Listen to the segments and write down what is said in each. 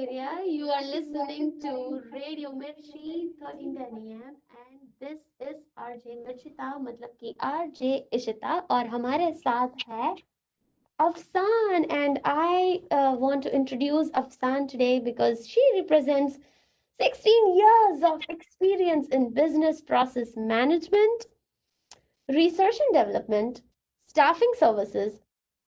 area. You are listening to Radio Mirchi 1310 AM and this is RJ Mirchita मतलब कि RJ Ishita और हमारे साथ है Afshan and I want to introduce Afshan today because she represents 16 years of experience in business process management, research and development, staffing services,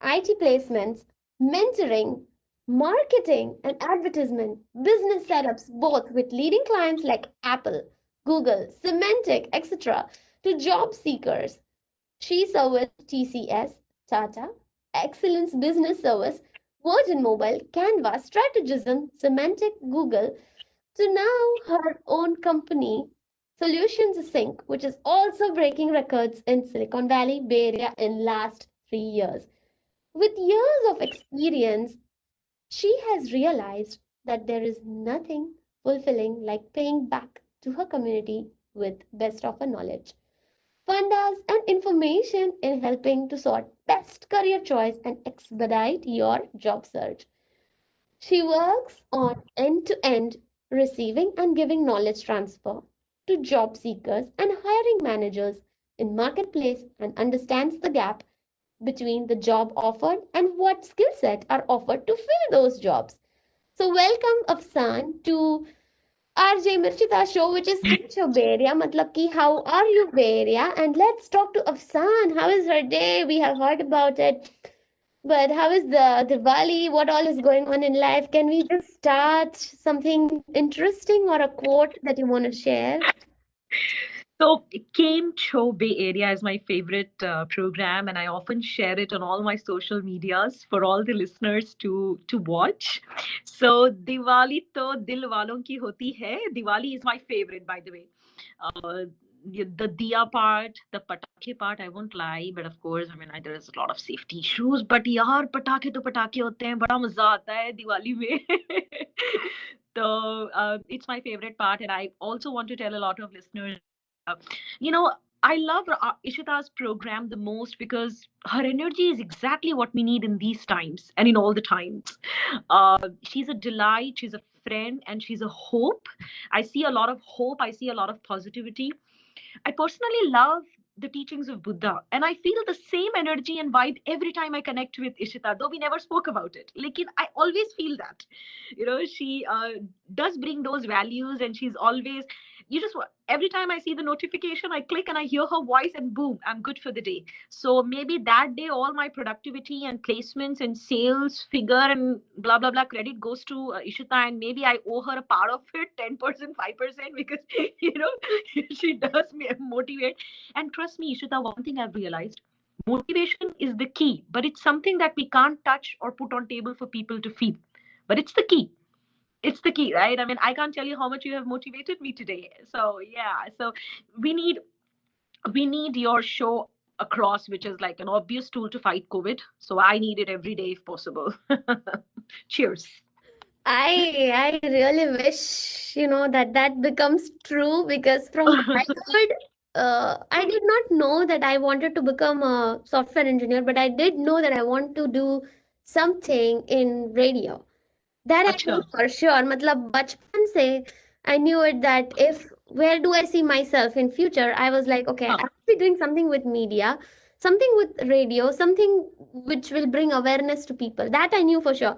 IT placements, mentoring, marketing and advertisement, business setups, both with leading clients like Apple, Google, Symantec, etc., to job seekers. She serviced TCS, Tata, Excellence Business Service, Virgin Mobile, Canva, Strategism, Symantec, Google, to now her own company, Solutions Sync, which is also breaking records in Silicon Valley, Bay Area in last 3 years. With years of experience, she has realized that there is nothing fulfilling like paying back to her community with best of her knowledge, fundas, and information in helping to sort best career choice and expedite your job search. She works on end to end receiving and giving knowledge transfer to job seekers and hiring managers in marketplace and understands the gap between the job offered and what skill set are offered to fill those jobs. So welcome Afsan to RJ Mirchita show which is Kecho Bay Area. Matlab ki how are you Bay Area? And let's talk to Afsan. How is her day? We have heard about it. But how is the Diwali? What all is going on in life? Can we just start something interesting or a quote that you want to share? So, Came Show Bay Area is my favorite program, and I often share it on all my social medias for all the listeners to watch. So, Diwali to dil walon ki hoti hai. Diwali is my favorite, by the way. Uh, the diya part, the patake part, I won't lie, but of course, I mean, there is a lot of safety issues. But yaar, patake to patake hote hain, bada maza aata hai Diwali mein. So it's my favorite part, and I also want to tell a lot of listeners that you know I love Ishita's program the most because her energy is exactly what we need in these times and in all the times. She's a delight, she's a friend, and she's a hope. I see a lot of hope, I see a lot of positivity. I personally love the teachings of Buddha, and I feel the same energy and vibe every time I connect with Ishita, though we never spoke about it. Like, I always feel that. She does bring those values, and she's always, every time I see the notification, I click and I hear her voice, and boom, I'm good for the day. So maybe that day, all my productivity and placements and sales figure and blah, blah, blah credit goes to Ishita, and maybe I owe her a part of it, 10%, 5%, because, you know, she does motivate. And trust me, Ishita, one thing I've realized, motivation is the key, but it's something that we can't touch or put on table for people to feel. But it's the key. It's the key, right? I mean, I can't tell you how much you have motivated me today. So yeah, so we need we need your show across, which is like an obvious tool to fight COVID. So I need it every day if possible. Cheers. I really wish, that that becomes true because from childhood, I did not know that I wanted to become a software engineer, but I did know that I want to do something in radio. That I knew Acha. for sure. मतलब बचपन से I knew it that if where do I see myself in future, I was like, okay, I Huh. will be doing something with media, something with radio, something which will bring awareness to people. That I knew for sure.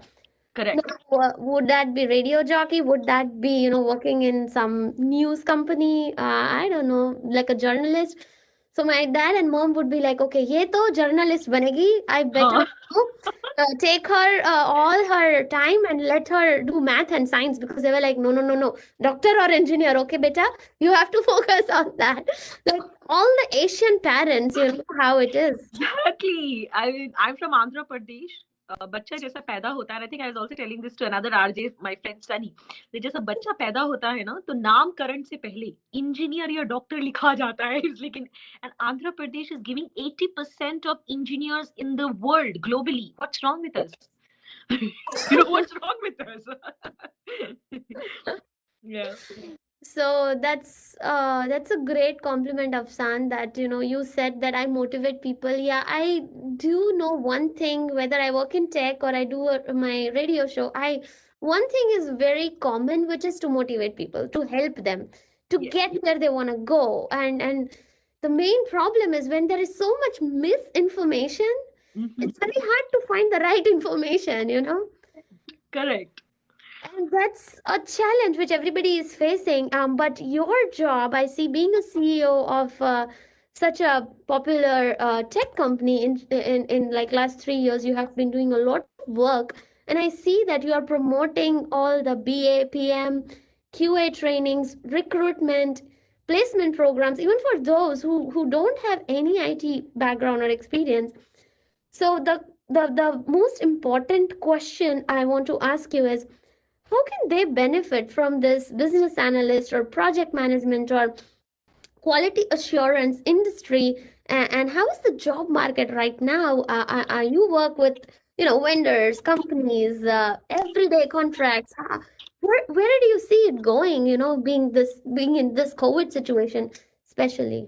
Now, Correct. would that be radio jockey? Would that be, working in some news company? I don't know, like a journalist. So my dad and mom would be like, okay, ये तो journalist बनेगी. I better Huh. take her all her time and let her do math and science because they were like, no, no, no, no, doctor or engineer. Okay, beta, you have to focus on that. Like all the Asian parents, you know how it is. Exactly. I'm from Andhra Pradesh. बच्चा जैसा पैदा होता है, I think I was also telling this to another RJ my friend Sunny, कि जैसा बच्चा पैदा होता है ना, तो नामकरण से पहले इंजीनियर या डॉक्टर लिखा जाता है, लेकिन and Andhra Pradesh is giving 80% of engineers in the world globally. What's wrong with us? What's wrong with us? Yeah. So that's a great compliment of San that you said that I motivate people. Yeah, I do know one thing whether I work in tech or I do my radio show. one thing is very common, which is to motivate people, to help them to Yeah. get where they want to go. And the main problem is when there is so much misinformation, Hmm. it's very hard to find the right information, you know. Correct. And that's a challenge which everybody is facing. But your job, I see, being a CEO of such a popular tech company in like last 3 years, you have been doing a lot of work. And I see that you are promoting all the BA, PM, QA trainings, recruitment, placement programs, even for those who don't have any IT background or experience. So the most important question I want to ask you is, how can they benefit from this business analyst or project management or quality assurance industry? And how is the job market right now? You work with, you know, vendors, companies, everyday contracts. Where do you see it going, you know, being in this COVID situation especially?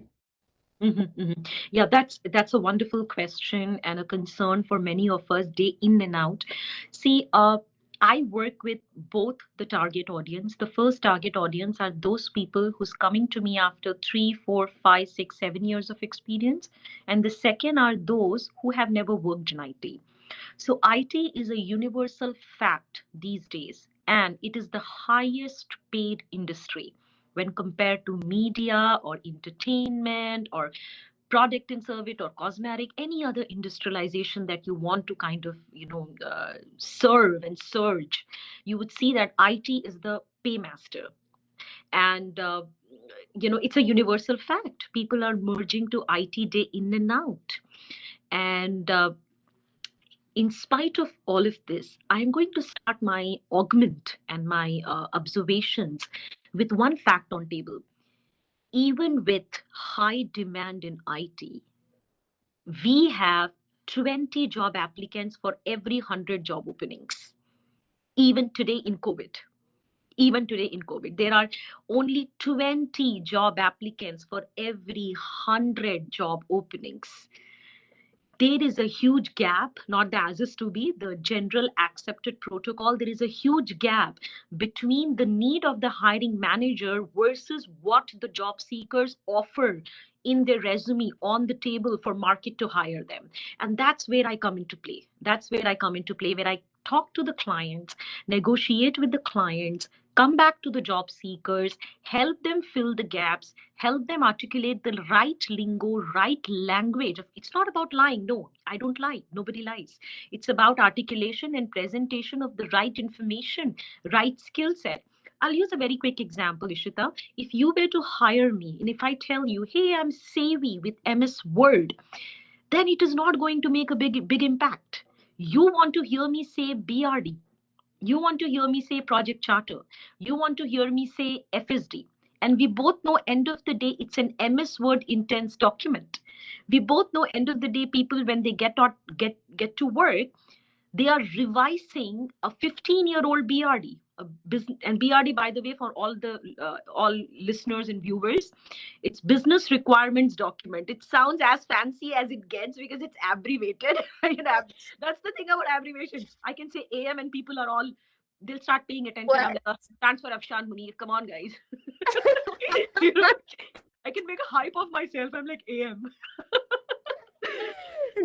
Hmm. Hmm. Yeah, that's a wonderful question and a concern for many of us day in and out. See, I work with both the target audience. The first target audience are those people who's coming to me after 3, 4, 5, 6, 7 years of experience, and the second are those who have never worked in IT. So IT is a universal fact these days, and it is the highest paid industry when compared to media or entertainment or product and service or cosmetic, any other industrialization that you want to kind of, serve and surge. You would see that IT is the paymaster. And, it's a universal fact. People are merging to IT day in and out. And in spite of all of this, I'm going to start my augment and my observations with one fact on table. Even with high demand in IT, we have 20 job applicants for every 100 job openings. Even today in COVID, even today in COVID, there are only 20 job applicants for every 100 job openings. There is a huge gap, not the as is to be, the general accepted protocol. There is a huge gap between the need of the hiring manager versus what the job seekers offer in their resume on the table for market to hire them. And that's where I come into play. That's where I come into play, where I talk to the clients, negotiate with the clients, come back to the job seekers, help them fill the gaps, help them articulate the right lingo, right language. It's not about lying. No, I don't lie. Nobody lies. It's about articulation and presentation of the right information, right skill set. I'll use a very quick example, Ishita. If you were to hire me and if I tell you, hey, I'm savvy with MS Word, then it is not going to make a big impact. You want to hear me say BRD, you want to hear me say project charter. You want to hear me say FSD. And we both know end of the day, it's an MS Word intense document. We both know end of the day, people, when they get to work, they are revising a 15-year-old BRD. A business, and BRD, by the way, for all listeners and viewers, it's business requirements document. It sounds as fancy as it gets because it's abbreviated. That's the thing about abbreviation. I can say AM and people are all, they'll start paying attention. I'm Well, like, stands for Afshan Muneer. Come on, guys. you know, I can make a hype of myself. I'm like AM.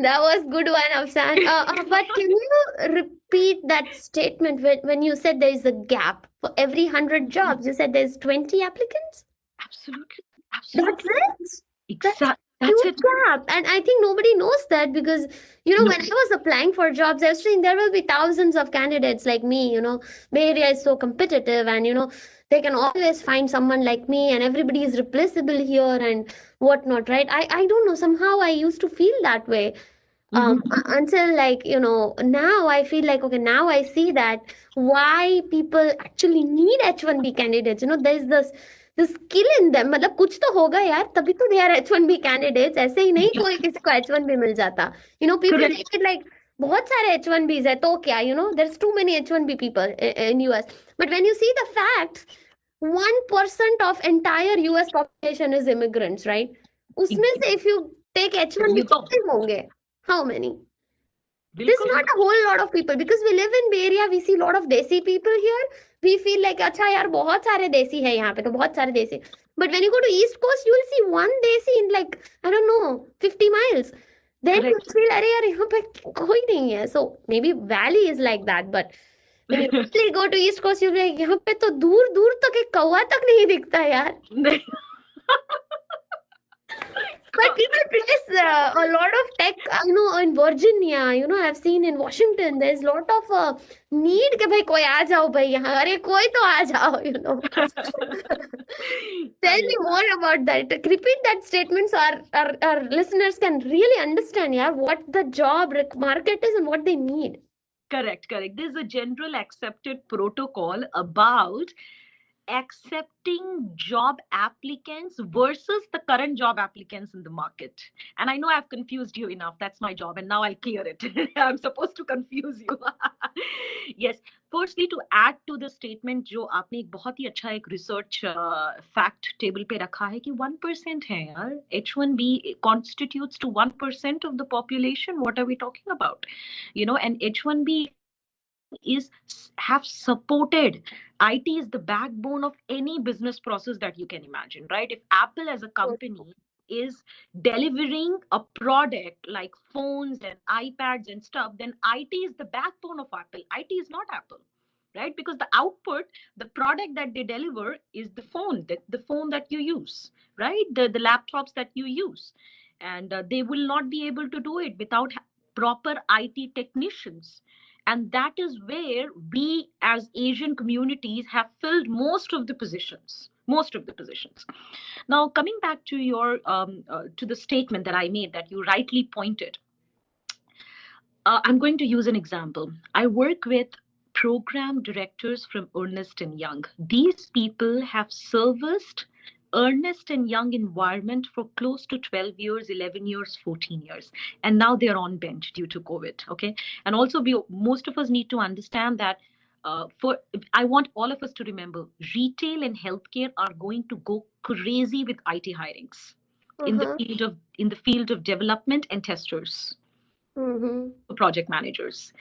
that was good one, Afsan. But can you repeat that statement when you said there is a gap for every 100 jobs? You said there's 20 applicants? Absolutely. That's Absolutely. it? That's Exactly. That's huge it. gap. And I think nobody knows that because, you know, No. when I was applying for jobs, I was saying there will be thousands of candidates like me, you know. Bay Area is so competitive and, you know, they can always find someone like me and everybody is replaceable here and whatnot, right? I don't know. Somehow I used to feel that way Mhm. until, like, you know, now I feel like, okay, now I see that why people actually need H1B candidates. You know, there's this skill in them. मतलब कुछ तो होगा यार, तभी तो they are H1B candidates. ऐसे ही नहीं Yeah. कोई किसी को H1B मिल जाता. You know, people Correct. take it like बहुत सारे H1Bs है तो क्या, you know, there's too many H1B people in US. But when you see the facts, 1% of entire US population is immigrants, right? उसमें Ex- से if you take H1B वही तो कितने होंगे? How many? There's बिल्कुल. not a whole lot of people because we live in Bay Area. We see a lot of desi people here. We feel like अच्छा यार बहुत सारे देसी है यहाँ पे तो बहुत सारे देसी. But when you go to East Coast, you will see one desi in like I don't know 50 miles. Then you Correct. feel अरे यार यहाँ पे कोई नहीं है. So maybe Valley is like that, but when you really go to East Coast, you'll be like यहाँ पे तो दूर दूर तक एक कौवा तक नहीं दिखता यार. But people place a lot of tech, in Virginia, I've seen in Washington, there's a lot of need कि भाई कोई आ जाओ भाई यहाँ, अरे कोई तो आ जाओ. Tell me Correct. more about that. Repeat that statement so our listeners can really understand, yeah, what the job market is and what they need. Correct, correct. There's a general accepted protocol about accepting job applicants versus the current job applicants in the market. And I know I've confused you enough. That's my job. And now I'll clear it. I'm supposed to confuse you. Yes. Firstly, to add to the statement, जो आपने एक बहुत ही अच्छा एक research fact table पे रखा है कि 1% है यार. H1B constitutes to 1% of the population. What are we talking about? And H1B is have supported. IT is the backbone of any business process that you can imagine, right? If Apple as a company is delivering a product like phones and iPads and stuff, then IT is the backbone of Apple. IT is not Apple, right? Because the output, the product that they deliver is the phone that you use, right? The laptops that you use. And they will not be able to do it without proper IT technicians. And that is where we as Asian communities have filled most of the positions. Now coming back to your to the statement that I made that you rightly pointed, I'm going to use an example. I work with program directors from Ernest and Young. These people have serviced Ernest and Young environment for close to 12 years, 11 years, 14 years. And now they're on bench due to COVID. Okay. And also, most of us need to understand that. For I want all of us to remember, retail and healthcare are going to go crazy with IT hirings Uh-huh. in the field of development and testers, Mm-hmm. project managers,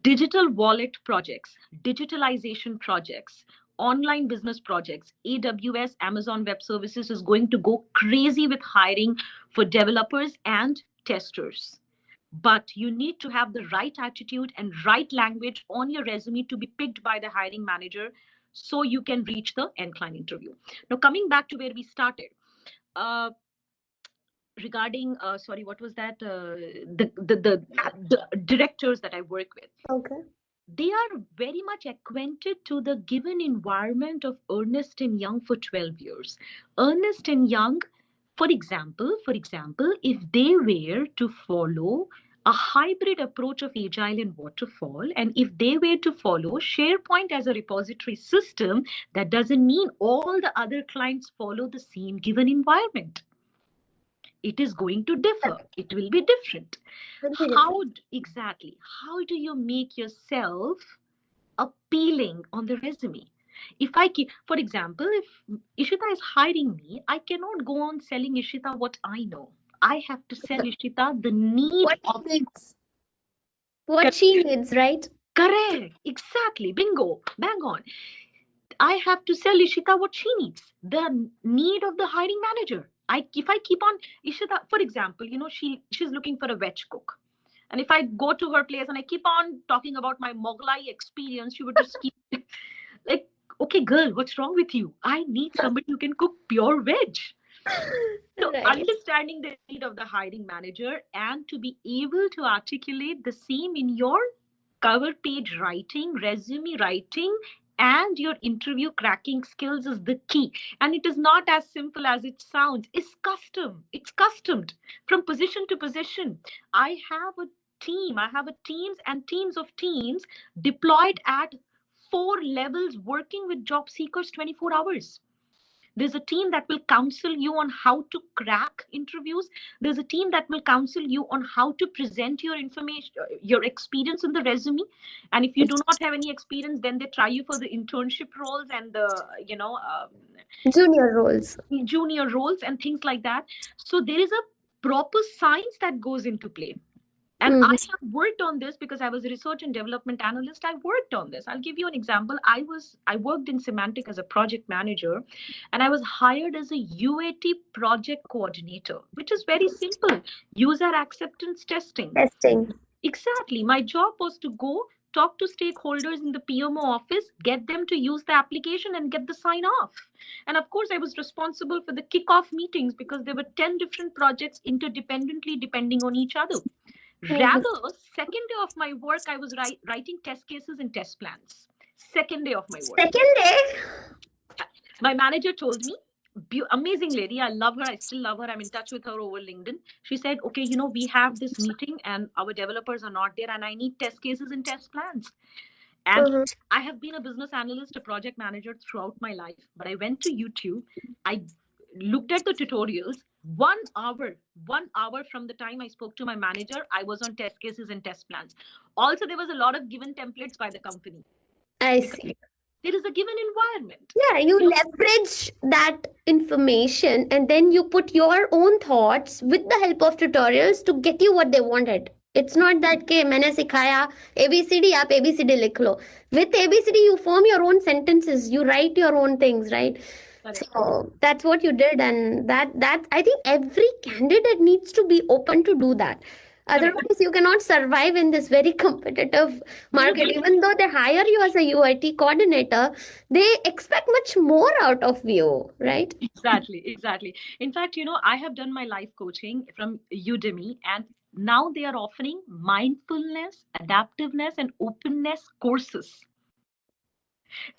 digital wallet projects, digitalization projects, online business projects. AWS, Amazon Web Services is going to go crazy with hiring for developers and testers. But you need to have the right attitude and right language on your resume to be picked by the hiring manager so you can reach the end client interview. Now, coming back to where we started. Uh, Regarding sorry, what was that, the directors that I work with, Okay. they are very much acquainted to the given environment of Ernest and Young for 12 years. Ernest and Young, for example, if they were to follow a hybrid approach of agile and waterfall, and if they were to follow SharePoint as a repository system, that doesn't mean all the other clients follow the same given environment. It is going to differ. It will be different. Will be different. Exactly, how do you make yourself appealing on the resume? If I keep, for example, if Ishita is hiring me, I cannot go on selling Ishita what I know. I have to sell Ishita the need What of. she needs. What she needs, right? Correct, exactly, bingo, bang on. I have to sell Ishita what she needs, the need of the hiring manager. If I keep on Ishita, for example, she's looking for a veg cook, and if I go to her place and I keep on talking about my Mughlai experience, she would just keep like, okay, girl, what's wrong with you? I need somebody who can cook pure veg. So Right. understanding the need of the hiring manager and to be able to articulate the same in your cover page writing, resume writing, and your interview cracking skills is the key. And it is not as simple as it sounds. It's custom. It's customed from position to position. I have a teams and teams of teams deployed at 4 levels working with job seekers 24 hours. There's a team that will counsel you on how to crack interviews. There's a team that will counsel you on how to present your information, your experience in the resume. And if you do not have any experience, then they try you for the internship roles and the, Junior roles. junior roles and things like that. So there is a proper science that goes into play. And I Mhm. have worked on this because I was a research and development analyst. I worked on this. I'll give you an example. I worked in Semantic as a project manager, and I was hired as a UAT project coordinator, which is very simple: user acceptance testing. Testing. Exactly. My job was to go talk to stakeholders in the PMO office, get them to use the application and get the sign off. And of course, I was responsible for the kickoff meetings because there were 10 different projects interdependently depending on each other. Mhm. Rather, second day of my work, I was writing test cases and test plans. Second day of my work. Second day. My manager told me, amazing lady, I love her, I still love her, I'm in touch with her over LinkedIn. She said, okay, we have this meeting and our developers are not there and I need test cases and test plans. And Mhm. I have been a business analyst, a project manager throughout my life, but I went to YouTube. I looked at the tutorials. 1 hour from the time I spoke to my manager, I was on test cases and test plans. Also, there was a lot of given templates by the company I because see. there is a given environment. Yeah, you You know, leverage that information and then you put your own thoughts with the help of tutorials to get you what they wanted. It's not that कि मैंने सिखाया ABCD आप ABCD लिख लो. With ABCD you form your own sentences, you write your own things, right? correct. So that's what you did, and that I think every candidate needs to be open to do that. Correct. Otherwise, you cannot survive in this very competitive There is market. Even though they hire you as a UIT coordinator, they expect much more out of you, right? exactly. In fact, I have done my life coaching from Udemy, and now they are offering mindfulness, adaptiveness, and openness courses.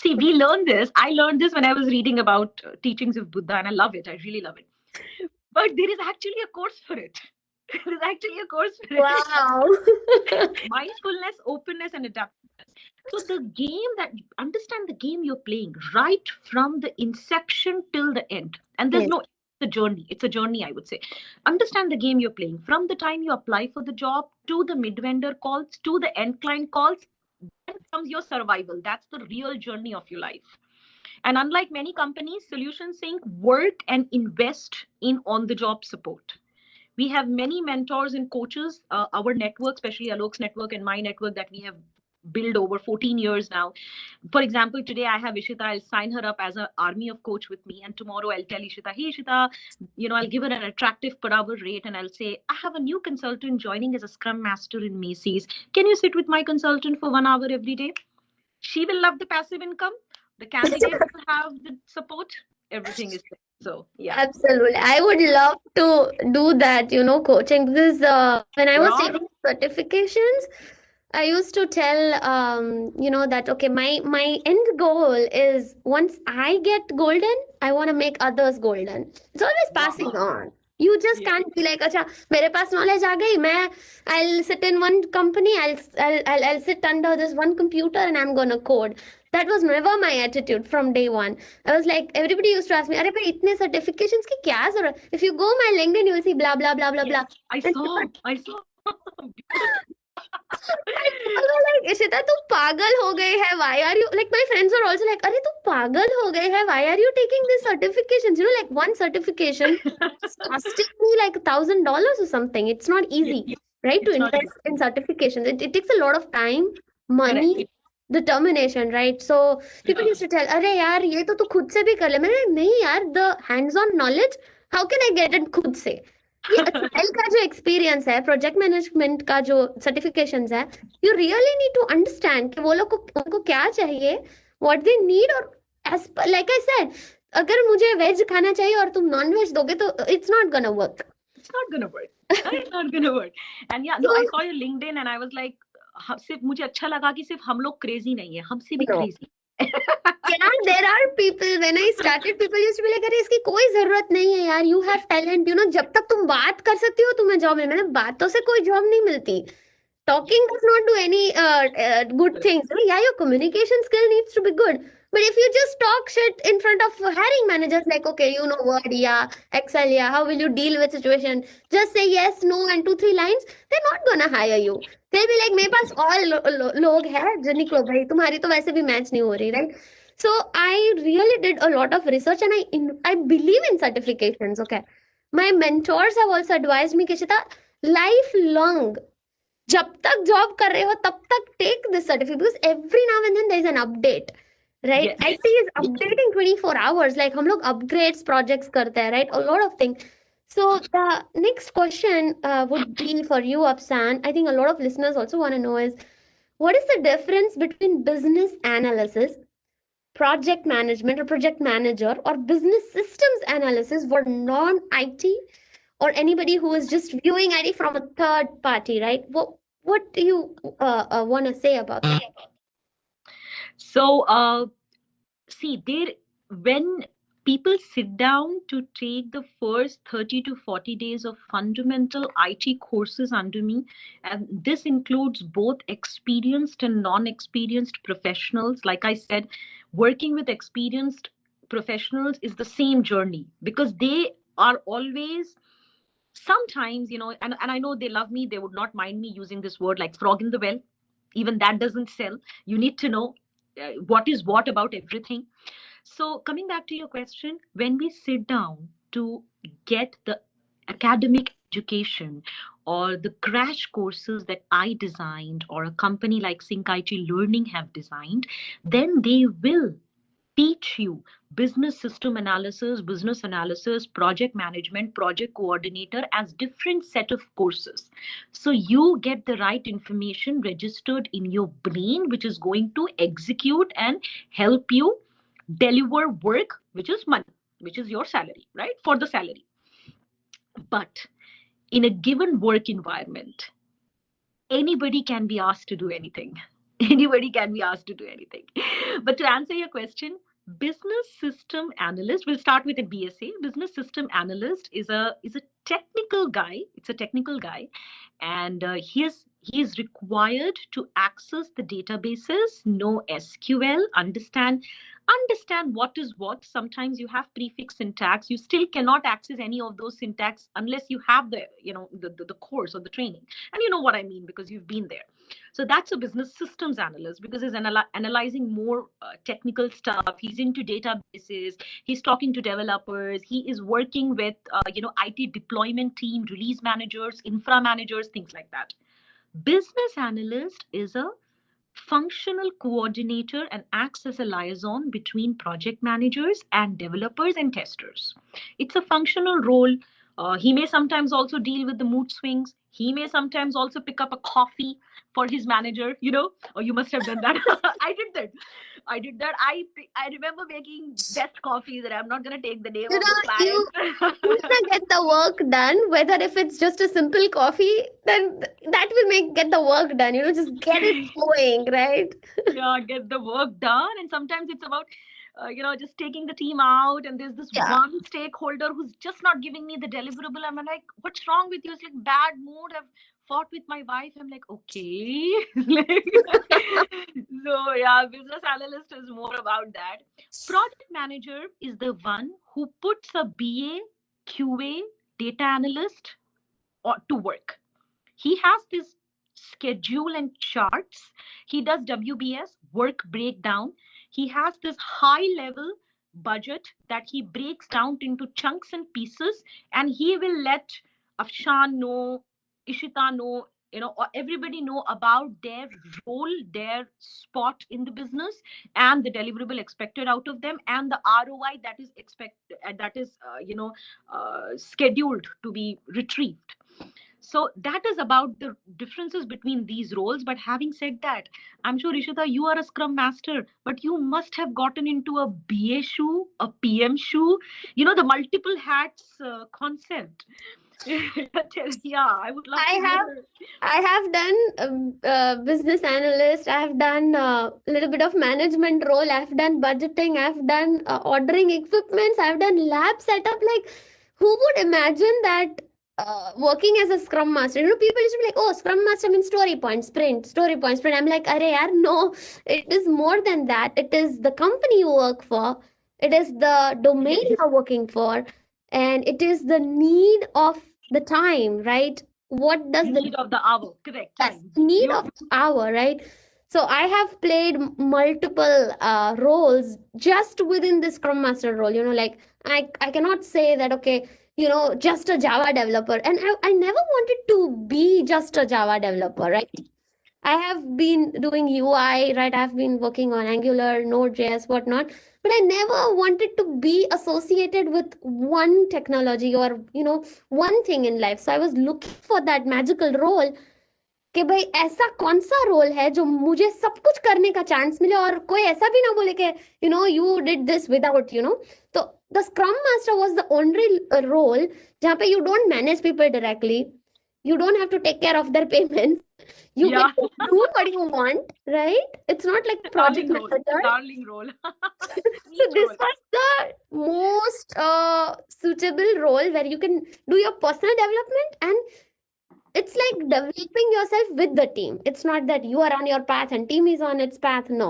See, we learn this. I learned this when I was reading about teachings of Buddha, and I love it. I really love it. But there is actually a course for it. There is actually a course for it. Wow. Mindfulness, openness, and adaptiveness. So the game that understand the game you're playing right from the inception till the end. And there's Yes. no the journey. It's a journey, I would say. Understand the game you're playing from the time you apply for the job to the mid vendor calls to the end client calls. Then comes your survival. That's the real journey of your life. And unlike many companies, Solution Sync work and invest in on the job support. We have many mentors and coaches, our network, especially Alok's network and my network that we have built over 14 years now. For example, today I have Ishita. I'll sign her up as an army of coach with me. And tomorrow I'll tell Ishita, hey, Ishita, I'll give her an attractive per hour rate and I'll say, I have a new consultant joining as a scrum master in Macy's. Can you sit with my consultant for 1 hour every day? She will love the passive income. The candidate will have the support. Everything is there. So, yeah. Absolutely. I would love to do that, coaching because when I was Sure. taking certifications, I used to tell, that okay, my end goal is once I get golden, I want to make others golden. It's always passing Wow. on. You just Yeah. can't be like, अच्छा मेरे पास knowledge आ गई मैं I'll sit in one company I'll sit under this one computer and I'm gonna code. That was never my attitude from day one. I was like everybody used to ask me अरे भाई इतने certifications की क्या जरूरत? If you go my LinkedIn you will see blah blah blah blah Yes. blah. I And saw. I saw. Beautiful. And people were like, Ishita, तू पागल हो गई है? Why are you like? My friends were also like, अरे तू पागल हो गई है? Why are you taking these certifications? Like one certification is costing me like $1,000 or something. It's not Yes. easy, right? To It's not easy. invest in certifications, it takes a lot of time, Correct. money, determination, right? So people used to tell, अरे यार ये तो तू खुद से भी कर ले. मैंने नहीं यार, the hands-on knowledge, how can I get it खुद से? ये एचएल का जो एक्सपीरियंस है, प्रोजेक्ट मैनेजमेंट का जो सर्टिफिकेशंस है, you really need to understand कि वो लोग को उनको क्या चाहिए, व्हाट दे नीड, और एज लाइक आई सेड, अगर मुझे वेज खाना चाहिए और तुम नॉन वेज दोगे तो it's not gonna work. It's not gonna work. It's not gonna work. And yeah, no, I saw your LinkedIn and I was like, सिर्फ मुझे अच्छा लगा कि सिर्फ हम लोग क्रेजी नहीं है, हमसे भी नो क्रेजी. यार, there are people, when I started people used to be like अरे इसकी कोई जरूरत नहीं है यार, यू हैव टैलेंट, जब तक तुम बात कर सकती हो तुम्हें जॉब मिले. मैंने बातों से कोई जॉब नहीं मिलती. Talking does not do any good things. Yeah, your communication skill needs to be good. But if you just talk shit in front of hiring managers, like, okay, you know Word, yeah, Excel, yeah, how will you deal with situation? Just say yes, no, and two, three lines. They're not gonna hire you. They'll be like, मेरे पास और लोग हैं जो निकलो भाई, तुम्हारी तो वैसे भी मैच नहीं हो रही, right? So I really did a lot of research, and I believe in certifications. Okay, my mentors have also advised me, Kishita, lifelong. जब तक जॉब कर रहे हो तब तक take this certificate, because every now and then there is an update, right? Yes. IT is updating 24 hours. Like हम लोग upgrades projects करते हैं, right? A lot of things. So the next question would be for you, Afsan. I think a lot of listeners also want to know is, what is the difference between business analysis, project management or project manager, or business systems analysis for non-IT, or anybody who is just viewing IT from a third party, right? What do you want to say about that? So, see, there when people sit down to take the first 30 to 40 days of fundamental IT courses under me, and this includes both experienced and non-experienced professionals. Like I said, working with experienced professionals is the same journey because they are always sometimes, and I know they love me, they would not mind me using this word like frog in the well. Even that doesn't sell. You need to know what is what about everything. So, coming back to your question, when we sit down to get the academic education or the crash courses that I designed or a company like Sync IT Learning have designed, then they will teach you business system analysis, business analysis, project management, project coordinator as different set of courses. So you get the right information registered in your brain, which is going to execute and help you deliver work, which is money, which is your salary, right? For the salary. But in a given work environment, anybody can be asked to do anything. Anybody can be asked to do anything. But to answer your question, business system analyst, we'll start with a BSA. Business system analyst is a technical guy. It's a technical guy, and he is required to access the databases, know SQL, understand what is what. Sometimes you have prefix syntax. You still cannot access any of those syntax unless you have the course or the training, and you know what I mean because you've been there. So that's a business systems analyst because he's analyzing more technical stuff. He's into databases. He's talking to developers. He is working with IT deployment team, release managers, infra managers, things like that. Business analyst is a functional coordinator and acts as a liaison between project managers and developers and testers. It's a functional role. He may sometimes also deal with the mood swings. He may sometimes also pick up a coffee for his manager, or you must have done that. I did that. I did that. I remember making best coffee that I'm not going to take the name You of the know, you client. wanna get the work done, whether if it's just a simple coffee, then that will make get the work done. Just get it going, right? Yeah, get the work done. And sometimes it's about just taking the team out, and there's this Yeah. one stakeholder who's just not giving me the deliverable. I'm like, what's wrong with you? It's like bad mood. I've fought with my wife. I'm like, okay. So yeah, business analyst is more about that. Project manager is the one who puts a BA, QA, data analyst to work. He has this schedule and charts. He does WBS, work breakdown. He has this high level budget that he breaks down into chunks and pieces, and he will let Afshan know, Ishita know, or everybody know about their role, their spot in the business, and the deliverable expected out of them, and the ROI that is expected, that is scheduled to be retrieved. So that is about the differences between these roles. But having said that, I'm sure Rishita, you are a Scrum Master, but you must have gotten into a BA shoe, a PM shoe, the multiple hats concept. Yeah, I would love I to have hear. I have done business analyst. I have done a little bit of management role. I've done budgeting. I've done ordering equipments. I've done lab setup. Like, who would imagine that working as a scrum master? People used to be like, "Oh, scrum master means story point, sprint, story point, sprint." I'm like, "Arey yaar, no, it is more than that. It is the company you work for. It is the domain Yes, you're working for, and it is the need of the time, right? What does the need of the hour, correct Yes, time. need of Beautiful. the hour, right? So I have played multiple roles just within the Scrum Master role. Like I cannot say that okay, just a Java developer. And I never wanted to be just a Java developer, right? I have been doing UI, right? I've been working on Angular, Node.js, whatnot. But I never wanted to be associated with one technology or, one thing in life. So I was looking for that magical role कि भाई ऐसा कौन सा role है जो मुझे सब कुछ करने का चांस मिले और कोई ऐसा भी ना बोले कि यू डिड दिस विदाउट तो the scrum master was the only role जहाँ पे you don't manage people directly, you don't have to take care of their payments, you Yeah, can do what you want, right? It's not like project manager. darling role, So niche this role. was the most suitable role where you can do your personal development, and it's like developing yourself with the team. It's not that you are on your path and team is on its path. No,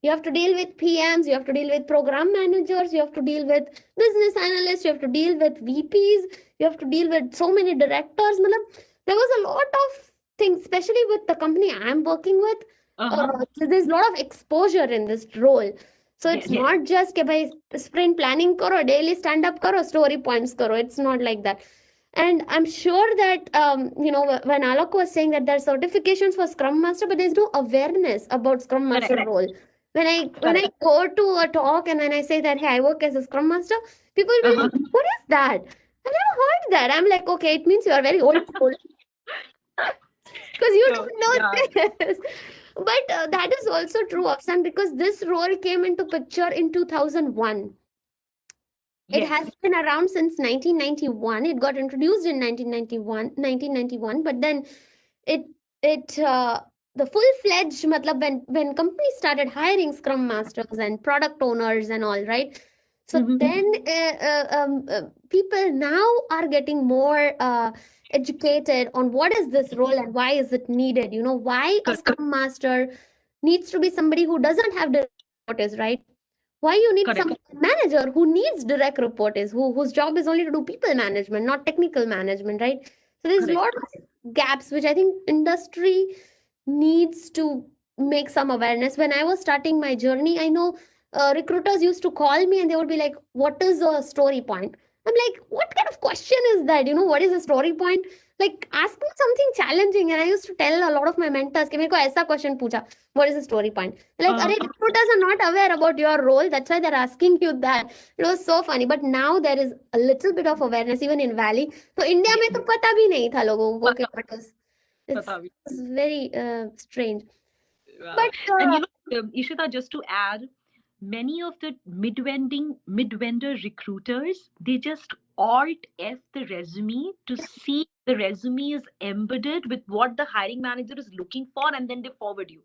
you have to deal with PMs, you have to deal with program managers, you have to deal with business analysts, you have to deal with VPs, you have to deal with so many directors. Matlab, there was a lot of things, especially with the company I'm working with. Uh-huh. There's a lot of exposure in this role. So it's Yes. not just ke bhai sprint planning karo, daily stand up karo, story points karo. It's not like that. And I'm sure that when Alok was saying that there are certifications for Scrum Master, but there's no awareness about Scrum Master Correct. role. When I Correct. go to a talk and then I say that hey, I work as a Scrum Master, people will be Uh-huh. like, what is that? I've never heard that. I'm like, okay, it means you are very old school because you So don't yeah. know this. But that is also true, Afsan, because this role came into picture in 2001. It Yes. has been around since 1991. It got introduced in 1991, but then it it the full-fledged matlab when companies started hiring scrum masters and product owners and all, right? So Mm-hmm. then people now are getting more educated on what is this role and why is it needed. Why a Correct. scrum master needs to be somebody who doesn't have direct reports, right? Why you need Correct. some manager who needs direct reporters, whose job is only to do people management, not technical management, right? So there's a lot Correct. of gaps which I think industry needs to make some awareness. When I was starting my journey, I know recruiters used to call me and they would be like, what is a story point? I'm like, what kind of question is that? What is a story point? Like, ask me something challenging. And I used to tell a lot of my mentors कि मेरे को ऐसा question पूछा, what is a story point? Like, Uh, arey, recruiters are not aware about your role. That's why they're asking you that. It was so funny. But now there is a little bit of awareness even in Valley. तो India में तो पता भी नहीं था लोगों को कि पता what is. It's, पता भी. it's very strange. Wow. But And Ishita, just to add, many of the mid-vendor recruiters, they just alt F the resume to see the resume is embedded with what the hiring manager is looking for, and then they forward you.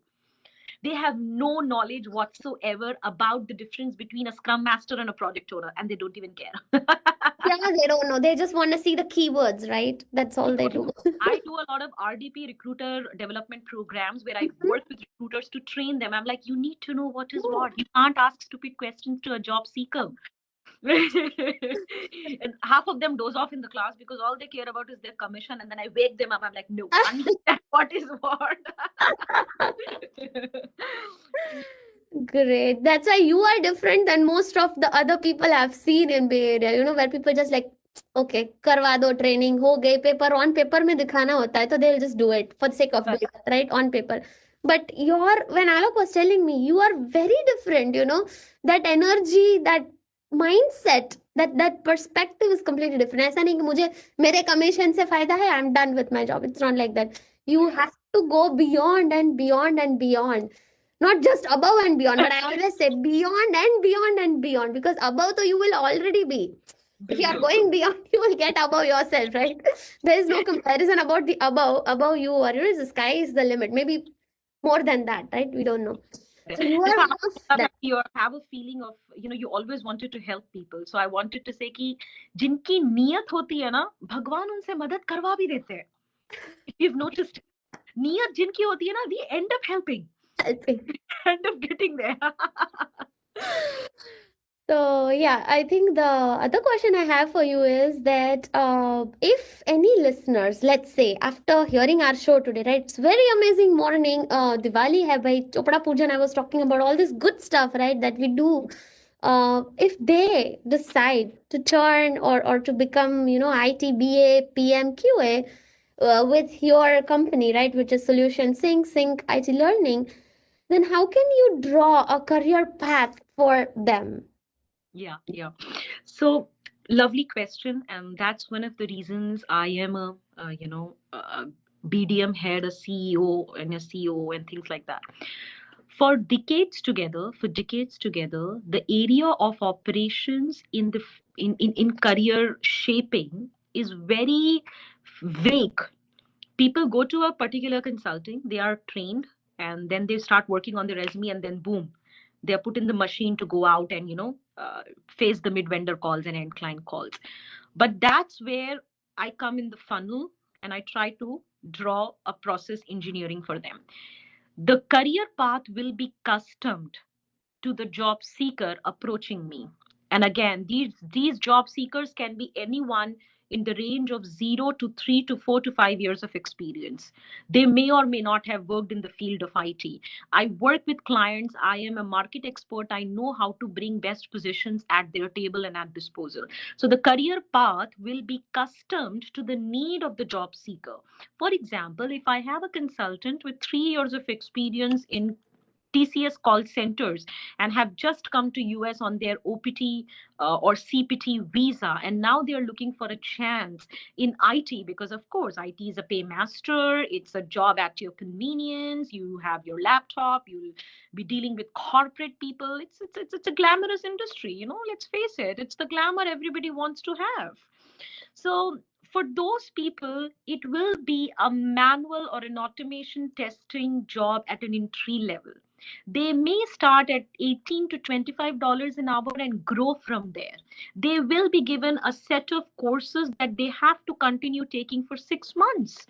They have no knowledge whatsoever about the difference between a scrum master and a project owner, and they don't even care. yeah, they don't know. They just want to see the keywords, right? That's all they do. I do a lot of RDP, recruiter development programs, where I work with recruiters to train them. I'm like, you need to know what is what. You can't ask stupid questions to a job seeker. And half of them doze off in the class because all they care about is their commission. And then I wake them up. I'm like, no, understand what is what. Great. That's why you are different than most of the other people I've seen in Bay Area, where people just like, okay, करवा दो training हो गई paper on paper में दिखाना होता है तो they'll just do it for the sake of doing it, right, on paper. But when Alok was telling me, you are very different, that energy, that mindset, that perspective is completely different. ऐसा नहीं कि मुझे मेरे commission से फायदा है, I'm done with my job. It's not like that. You have to go beyond and beyond and beyond, not just above and beyond, but I always say beyond and beyond and beyond, because above so you will already be. If you are going beyond, you will get above yourself, right? There is no comparison about the above you, or the sky is the limit, maybe more than that, right? We don't know. So you are देखो one of आप that. you have a feeling of you always wanted to help people, so I wanted to say कि जिनकी नीयत होती है ना भगवान उनसे मदद करवा भी देते हैं. If you've noticed, नीयत जिनकी होती है ना, we end up helping, Helping. end up getting there. So yeah, I think the other question I have for you is that if any listeners, let's say after hearing our show today, right? It's very amazing morning. Diwali hai bhai, Chopra Pujan. I was talking about all this good stuff, right? That we do if they decide to turn or to become, ITBA, PMQA with your company, right, which is Solution Sync IT Learning, then how can you draw a career path for them? Yeah, yeah. So lovely question, and that's one of the reasons I am a BDM head, a CEO, and a CEO, and things like that. For decades together, the area of operations in the in career shaping is very vague. People go to a particular consulting, they are trained, and then they start working on the resume, and then boom, they are put in the machine to go out and face the mid vendor calls and end client calls. But that's where I come in the funnel, and I try to draw a process engineering for them. The career path will be customed to the job seeker approaching me. And again, these job seekers can be anyone in the range of 0 to 3 to 4 to 5 years of experience. They may or may not have worked in the field of IT. I work with clients. I am a market expert. I know how to bring best positions at their table and at disposal. So the career path will be customed to the need of the job seeker. For example, if I have a consultant with 3 years of experience in TCS call centers and have just come to US on their OPT or CPT visa, and now they are looking for a chance in IT because of course IT is a paymaster, it's a job at your convenience, you have your laptop, you'll be dealing with corporate people. It's a glamorous industry, let's face it, it's the glamour everybody wants to have. So for those people, it will be a manual or an automation testing job at an entry level. They may start at $18 to $25 an hour and grow from there. They will be given a set of courses that they have to continue taking for 6 months.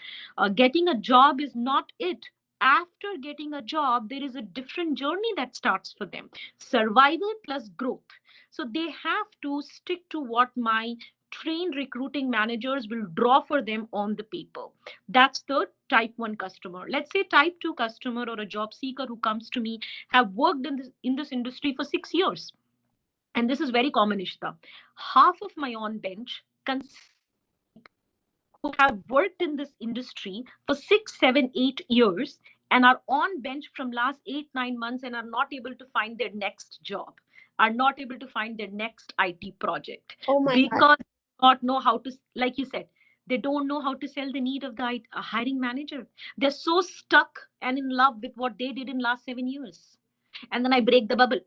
Getting a job is not it. After getting a job, there is a different journey that starts for them, survival plus growth. So they have to stick to what my trained recruiting managers will draw for them on the paper. That's the type 1 customer. Let's say type 2 customer or a job seeker who comes to me have worked in this industry for 6 years. And this is very common, Ishta. Half of my on bench who have worked in this industry for 6, 7, 8 years and are on bench from last 8, 9 months and are not able to find their next job, are not able to find their next IT project Oh my God. because they don't know how to, like you said, they don't know how to sell the need of the hiring manager. They're so stuck and in love with what they did in last 7 years. And then I break the bubble.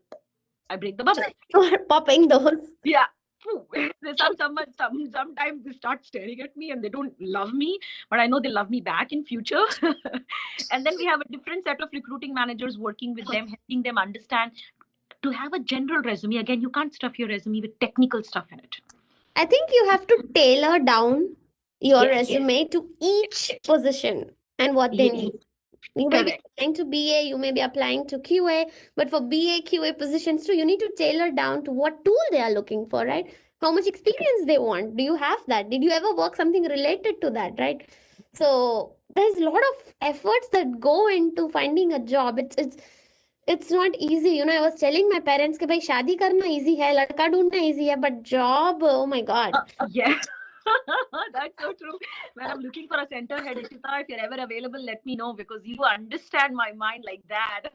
I break the bubble. You are popping those. Yeah. Phew. Sometimes they start staring at me and they don't love me, but I know they love me back in future. And then we have a different set of recruiting managers working with them, helping them understand to have a general resume. Again, you can't stuff your resume with technical stuff in it. I think you have to tailor down your Yes. resume to each position and what they Yes. need. You may be Correct. applying to BA, you may be applying to QA, but for BA, QA positions too, you need to tailor down to what tool they are looking for, right? How much experience they want. Do you have that? Did you ever work something related to that, right? So there's a lot of efforts that go into finding a job. It's not easy. I was telling my parents कि भाई शादी करना easy है, लड़का ढूंढना easy है, but job, oh my God. Yeah. That's so true. When I'm looking for a center head, Ishita, if you're ever available, let me know because you understand my mind like that.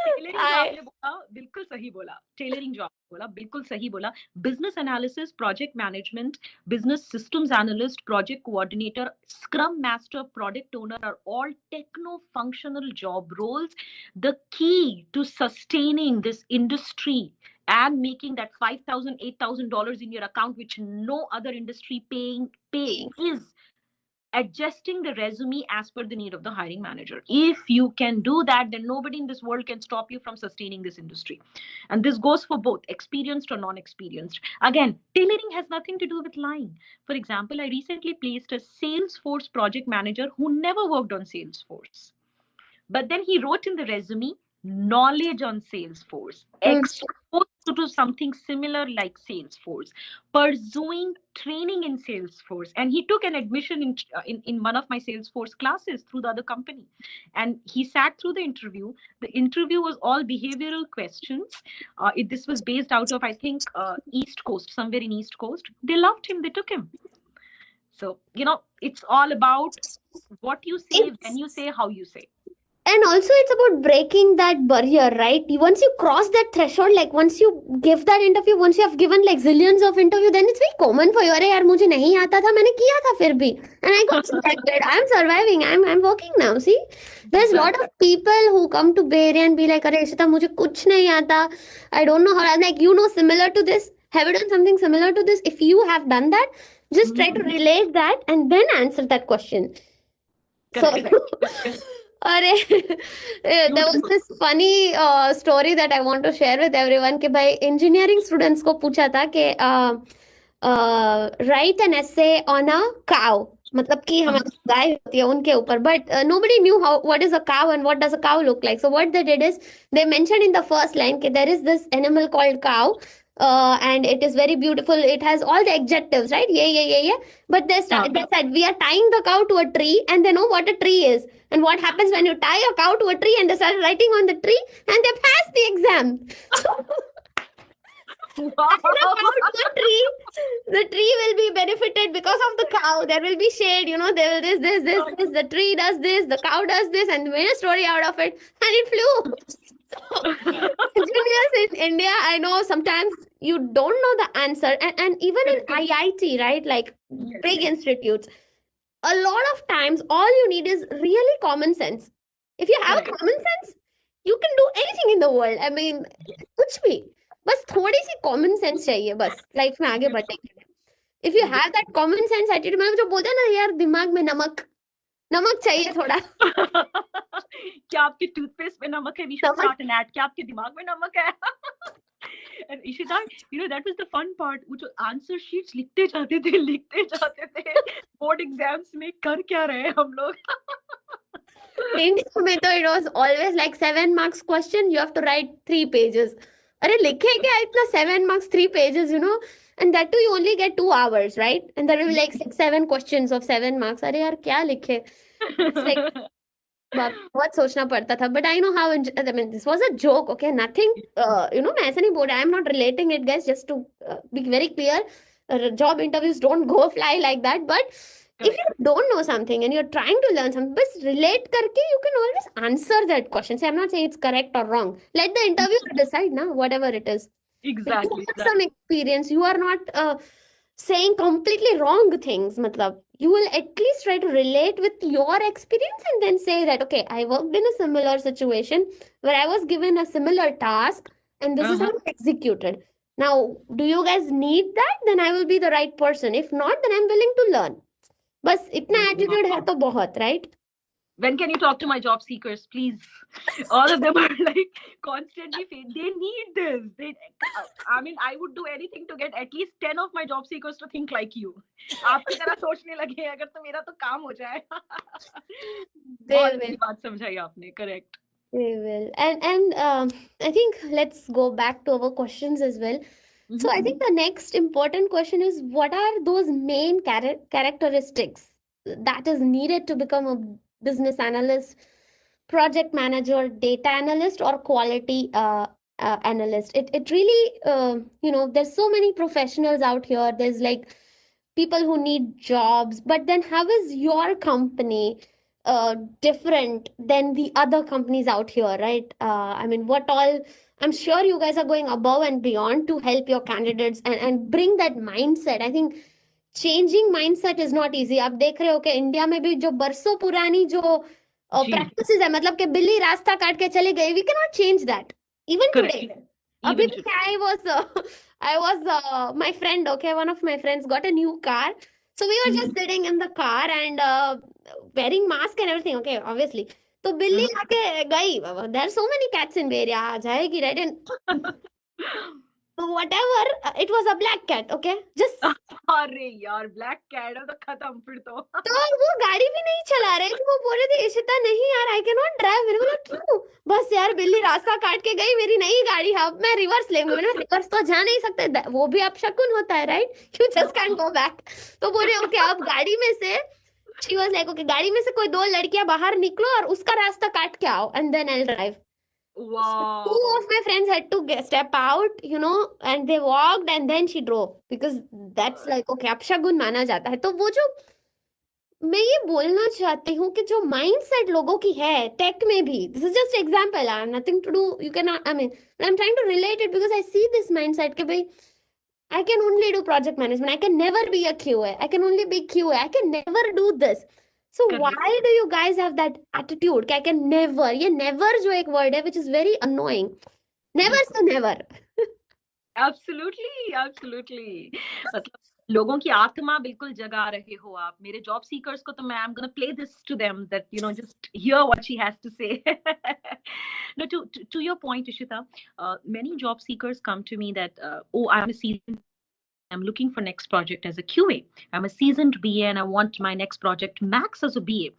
Tailoring जो I आपने बोला बिल्कुल सही बोला. Tailoring जो आपने बोला बिल्कुल सही बोला. Business analysis, project management, business systems analyst, project coordinator, scrum master, product owner are all techno functional job roles. The key to sustaining this industry and making that $5,000, $8,000 in your account, which no other industry pay, is adjusting the resume as per the need of the hiring manager. If you can do that, then nobody in this world can stop you from sustaining this industry. And this goes for both experienced or non experienced. Again, tailoring has nothing to do with lying. For example, I recently placed a Salesforce project manager who never worked on Salesforce. But then he wrote in the resume knowledge on Salesforce, Hmm. exposed to do something similar like Salesforce, pursuing training in Salesforce. And he took an admission in one of my Salesforce classes through the other company. And he sat through the interview. The interview was all behavioral questions. This was based out of, I think, East Coast, somewhere in East Coast. They loved him, they took him. So, it's all about what you say, when you It's say, how you say. and also it's about breaking that barrier, right? Once you cross that threshold, like once you give that interview, once you have given like zillions of interview, then it's very common for you. अरे यार मुझे नहीं आता था मैंने किया था फिर भी and I got selected. I'm surviving. I'm working now. See, there's a lot Exactly. of people who come to Bay Area and be like अरे इशिता मुझे कुछ नहीं आता. I don't know how. I'm like, similar to this. Have you done something similar to this? If you have done that, just try Mhm. to relate that and then answer that question. So, Correct. there was Beautiful. this funny story that I want to share with everyone कि भाई engineering students को पूछा था कि write an essay on a cow. मतलब कि Uh-huh. हमारी गाय होती है उनके ऊपर but nobody knew how what is a cow and what does a cow look like. So what they did is they mentioned in the first line that there is this animal called cow and it is very beautiful. It has all the adjectives, right? Yeah. But they said we are tying the cow to a tree and they know what a tree is. And what happens when you tie a cow to a tree and they start writing on the tree and they pass the exam. So tie the Wow. cow to a tree, the tree will be benefited because of the cow. There will be shade, there will this. The tree does this, the cow does this, and made a story out of it, and it flew. So, engineers in India, I know sometimes you don't know the answer, and even in Correct. IIT, right, like Yes, big yes. institutes, a lot of times all you need is really common sense. If you have Correct. common sense, you can do anything in the world. I mean, Yes. कुछ भी बस थोड़ी सी common sense चाहिए बस life में आगे बढ़ने Beautiful. के लिए. If you have Beautiful. That common sense attitude मतलब जो बोलते हैं ना यार दिमाग में नमक नमक चाहिए थोड़ा. क्या आपके टूथपेस्ट में नमक है? We should नमक start an ad. क्या आपके दिमाग में नमक है? And Ishita, that was the fun part. वो जो आंसर शीट्स लिखते जाते थे बोर्ड एग्जाम्स में कर क्या रहे हैं हम लोग. इंडिया में तो it was always like 7 marks question you have to write 3 pages. अरे लिखे क्या इतना 7 marks 3 pages and that too you only get 2 hours, right? And there will be like 6 7 questions of 7 marks. अरे यार क्या लिखे. It's like बाप बहुत सोचना पड़ता था but I know how I mean this was a joke okay nothing मैं ऐसे नहीं बोल रहा I am not relating it guys just to be very clear job interviews don't go fly like that but if you Correct. don't know something and you're trying to learn something just relate करके you can always answer that question. See, I'm not saying it's correct or wrong. Let the interviewer decide now whatever it is. You Exactly. have some experience. You are not saying completely wrong things. Matlab, you will at least try to relate with your experience and then say that, okay, I worked in a similar situation where I was given a similar task and this is how Uh-huh. I executed. Now, do you guys need that? Then I will be the right person. If not, then I'm willing to learn. बस इतना attitude है तो बहुत right. When can you talk to my job seekers, please? All of them are like constantly they need this. I mean, I would do anything to get at least 10 of my job seekers to think like you. आपकी तरह सोचने लगे अगर तो मेरा तो काम हो जाए. बहुत They अच्छी will. बात समझाई आपने. Correct. They will. And I think let's go back to our questions as well. So I Mm-hmm. think the next important question is what are those main characteristics that is needed to become a business analyst, project manager, data analyst, or quality analyst? It really there's so many professionals out here. There's like people who need jobs, but then how is your company different than the other companies out here, right? I mean, what all I'm sure you guys are going above and beyond to help your candidates and bring that mindset. I think changing mindset is not easy. आप देख रहे हो कि India में भी जो बरसों पुरानी जो जी. प्रैक्टिसेस है मतलब कि बिल्ली रास्ता काट के चली गई we can not change that even today. Correct. अभी Even भी today. I was my friend, okay, one of my friends got a new car, so we were Mm-hmm. just sitting in the car and wearing mask and everything, okay, obviously. तो बिल्ली Uh-huh. आके गई. There are so many cats in area आ जाएगी right. And So whatever, it was a black cat, okay? Just अरे यार black cat है तो खत्म फिर तो। तो वो गाड़ी भी नहीं चला रहे थे, वो बोल रहे थे इशिता नहीं यार आई कैन नॉट ड्राइव। मैंने बोला क्यों? बस यार बिल्ली रास्ता काट के गई, मेरी नई गाड़ी है, अब मैं रिवर्स लेंगे। मैंने रिवर्स तो जा नहीं सकते, वो भी अपशकुन होता है right, you just can go back. तो बोले ओके अब गाड़ी में से, शी वाज लाइक ओके गाड़ी में से कोई दो लड़कियां बाहर निकलो और उसका रास्ता काट के आओ and then I will drive. So two wow. of my friends had to step out, and they walked and then she drove because that's like okay अपशगुन माना जाता है। तो वो जो मैं ये बोलना चाहती हूँ कि जो माइंडसेट लोगों की है टेक में भी, this is just example, I have nothing to do, you can I mean I am trying to relate it because I see this mindset कि भाई I can only do project management. I can never be a QA. I can only be QA. I can never do this. So correct. why do you guys have that attitude? कि I can never. ये never जो एक word है, which is very annoying. Never बिल्कुल। say never. Absolutely absolutely. मतलब लोगों की आत्मा बिल्कुल जगा रहे हो आप। मेरे जॉब सीकर्स को तो मैं I am gonna play this to them that you know just hear what she has to say. No, to your point, Ishita, many job seekers come to me that, oh, I'm a seasoned, I'm looking for next project as a QA. I'm a seasoned BA and I want my next project max as a BA.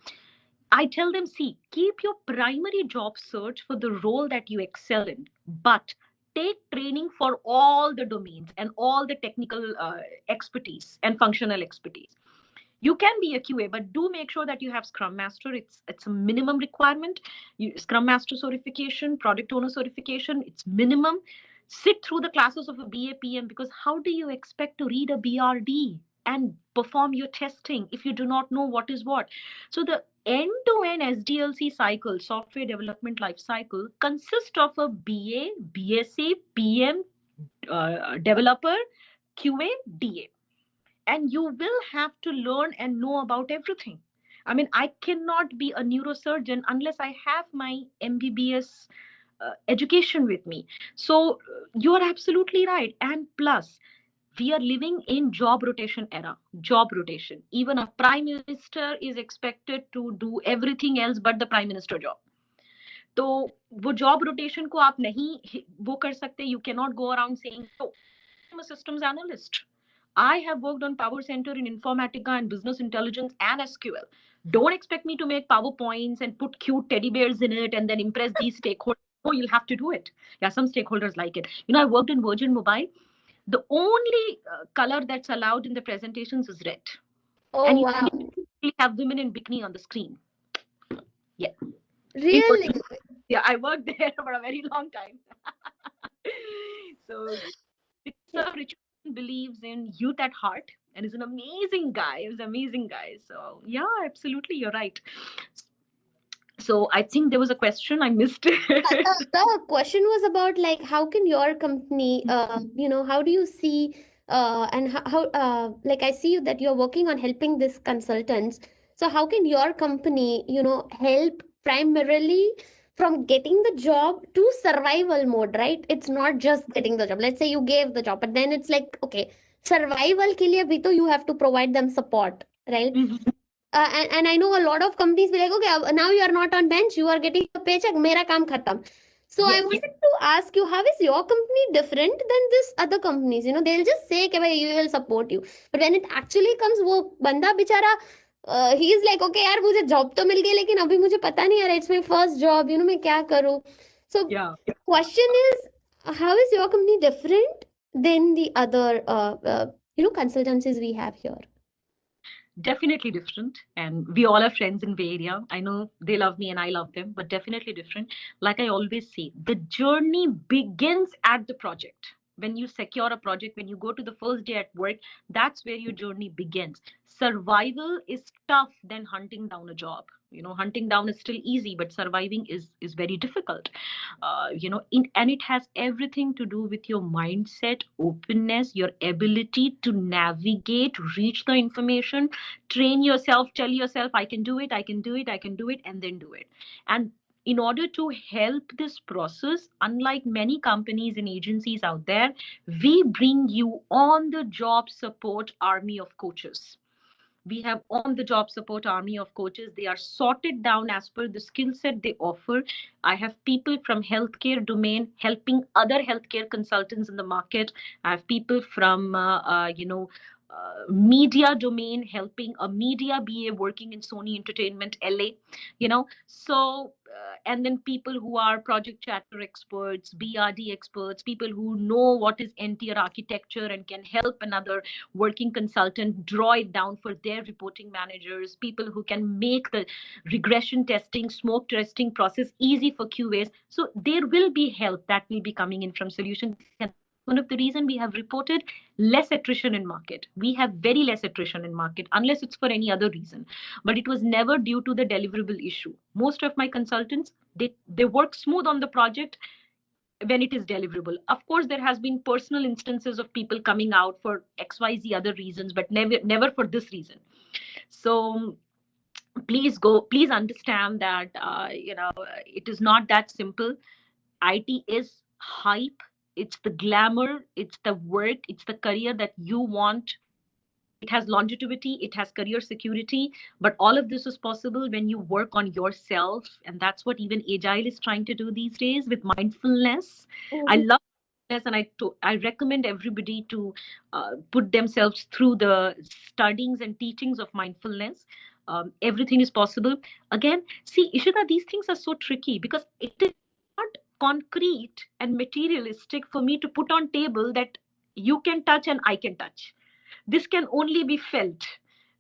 I tell them, see, keep your primary job search for the role that you excel in, but take training for all the domains and all the technical expertise and functional expertise. You can be a QA, but do make sure that you have Scrum Master. It's a minimum requirement. Scrum Master certification, Product Owner certification, it's minimum. Sit through the classes of a BAPM, because how do you expect to read a BRD and perform your testing if you do not know what is what? So the end-to-end SDLC cycle, software development life cycle, consists of a BA, BSA, PM, developer, QA, DA, and you will have to learn and know about everything. I mean, I cannot be a neurosurgeon unless I have my MBBS education with me. So you are absolutely right. And plus, we are living in job rotation era. Job rotation. Even a prime minister is expected to do everything else but the prime minister job. तो वो job rotation को आप नहीं वो कर सकते. You cannot go around saying, oh, I'm a systems analyst. I have worked on Power Center in Informatica and Business Intelligence and SQL. Don't expect me to make PowerPoints and put cute teddy bears in it and then impress these stakeholders. Oh, you'll have to do it. Yeah, some stakeholders like it. You know, I worked in Virgin Mobile. The only color that's allowed in the presentations is red. Oh And wow. you have women in bikini on the screen. Yeah. In Really? Virgin, yeah, I worked there for a very long time. So Yeah. Sir Richardson believes in youth at heart and is an amazing guy. He's an amazing guy. So yeah, absolutely, you're right. So I think there was a question I missed it. The question was about like how can your company, how do you see, and like I see that you're working on helping these consultants. So how can your company, help primarily from getting the job to survival mode, right? It's not just getting the job. Let's say you gave the job, but then it's like, okay, survival के लिए भी तो you have to provide them support, right? Mhm. And I know a lot of companies be like, okay, now you are not on bench, you are getting a paycheck, mera kaam khatam. So I Yes. wanted to ask you, how is your company different than this other companies? They'll just say कि भाई we will support you, but when it actually comes, वो बंदा बेचारा he is like, okay यार मुझे job तो मिल गई लेकिन अभी मुझे पता नहीं यार, it's my first job, मैं क्या करूँ? So Yeah. question is, how is your company different than the other consultancies we have here? Definitely different. And we all are friends in Bay Area. I know they love me and I love them, but definitely different. Like I always say, the journey begins at the project. When you secure a project, when you go to the first day at work, that's where your journey begins. Survival is tough than hunting down a job. Hunting down is still easy, but surviving is very difficult. And it has everything to do with your mindset, openness, your ability to navigate, reach the information, train yourself, tell yourself, I can do it, I can do it, I can do it, and then do it. And in order to help this process, unlike many companies and agencies out there, we bring you on the job support army of coaches. We have on the job support army of coaches. They are sorted down as per the skill set they offer. I have people from healthcare domain helping other healthcare consultants in the market. I have people from media domain helping a media BA working in Sony Entertainment LA. And then people who are project chatter experts, BRD experts, people who know what is NTR architecture and can help another working consultant draw it down for their reporting managers, people who can make the regression testing, smoke testing process easy for QAs. So there will be help that will be coming in from solutions. And that's one of the reason we have reported less attrition in market. We have very less attrition in market unless it's for any other reason. But it was never due to the deliverable issue. Most of my consultants, they work smooth on the project when it is deliverable. Of course, there has been personal instances of people coming out for XYZ other reasons, but never for this reason. So please understand that it is not that simple. IT is hype. It's the glamour. It's the work. It's the career that you want. It has longevity, it has career security, but all of this is possible when you work on yourself. And that's what even Agile is trying to do these days with mindfulness. I Mhm. love mindfulness, and I recommend everybody to put themselves through the studies and teachings of mindfulness. Everything is possible. Again, see, Ishita, these things are so tricky because it is not concrete and materialistic for me to put on table that you can touch and I can touch. This can only be felt.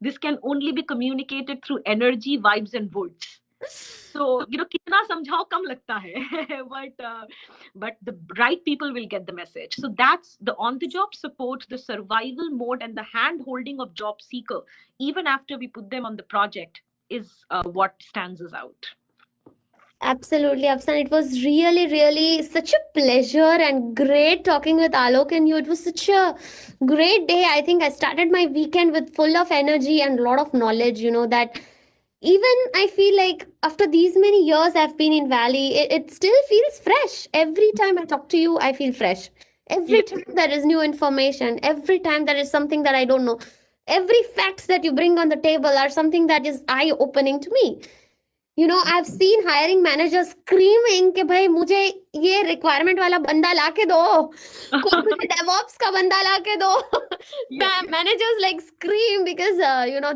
This can only be communicated through energy, vibes, and words. So, kitna samjhao kam lagta hai. But the right people will get the message. So that's the on-the-job support, the survival mode, and the hand-holding of job seeker, even after we put them on the project, is what stands us out. Absolutely, Afsan. It was really, really such a pleasure and great talking with Alok and you. It was such a great day. I think I started my weekend with full of energy and a lot of knowledge, that even I feel like after these many years I've been in Valley, it still feels fresh. Every time I talk to you, I feel fresh. Yeah, Every time there is new information, every time there is something that I don't know. Every facts that you bring on the table are something that is eye opening to me. I've seen hiring managers screaming कि भाई मुझे ये requirement वाला बंदा ला के दो, कोई मुझे डेवऑप्स का बंदा ला के दो. yeah, Managers like scream because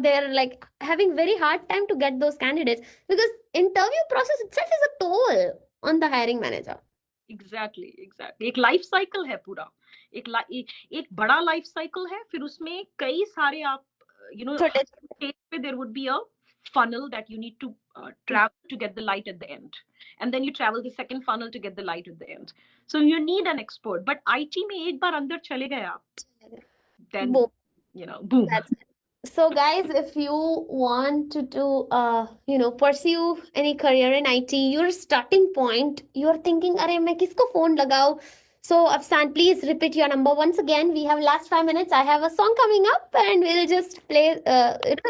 they're like having very hard time to get those candidates because interview process itself is a toll on the hiring manager. Exactly exactly एक लाइफ साइकिल है पूरा. एक बड़ा life cycle है, फिर उसमें कई सारे आप छोटे हर स्टेज पे there would be a funnel that you need to travel to get the light at the end, and then you travel the second funnel to get the light at the end. So you need an expert, but IT में एक बार अंदर चले गए आप, then boom. boom. That's So, guys, if you want to pursue any career in IT, your starting point, you're thinking, "Arey, मैं किसको phone लगाऊं?" So, Afsan, please repeat your number once again. We have last 5 minutes. I have a song coming up, and we'll just play